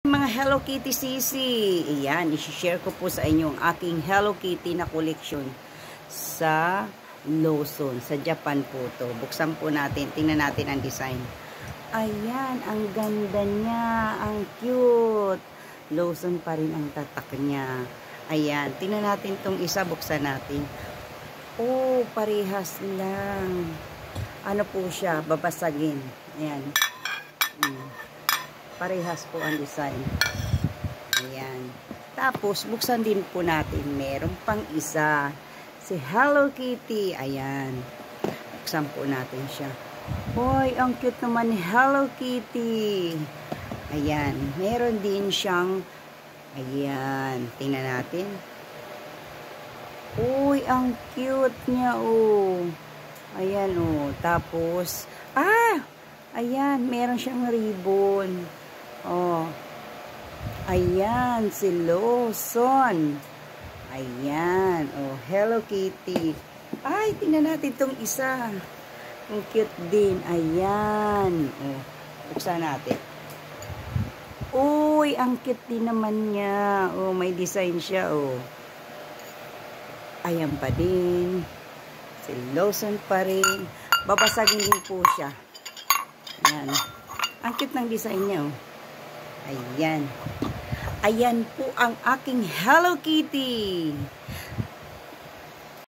Mga Hello Kitty sisi, iyan, i-share ko po sa inyo ang aking Hello Kitty na collection sa Lawson, sa Japan po to. Buksan po natin, tingnan natin ang design. Ayan, ang ganda niya, ang cute. Lawson pa rin ang tatak niya. Ayan, tingnan natin tong isa, buksan natin. Oh, parehas lang. Ano po siya, babasagin. Ayan. Parehas po ang design. Ayan. Tapos, buksan din po natin. Meron pang isa. Si Hello Kitty. Ayan. Buksan po natin siya. Hoy, ang cute naman ni Hello Kitty. Ayan. Meron din siyang, ayan. Tingnan natin. Uy, ang cute niya, oh. Ayan, oh. Tapos, ayan. Meron siyang ribbon. Oh. Ayan, si Lawson. Ayan. Oh, Hello Kitty. Ay, tingnan natin itong isa. Ang cute din. Ayan. Oh, buksan natin. Uy, ang cute din naman niya. Oh, may design siya, oh. Ayan pa din. Si Lawson pa rin. Babasagin din po siya. Ayan. Ang cute ng design niya, oh. Ayan. Ayan po ang aking Hello Kitty.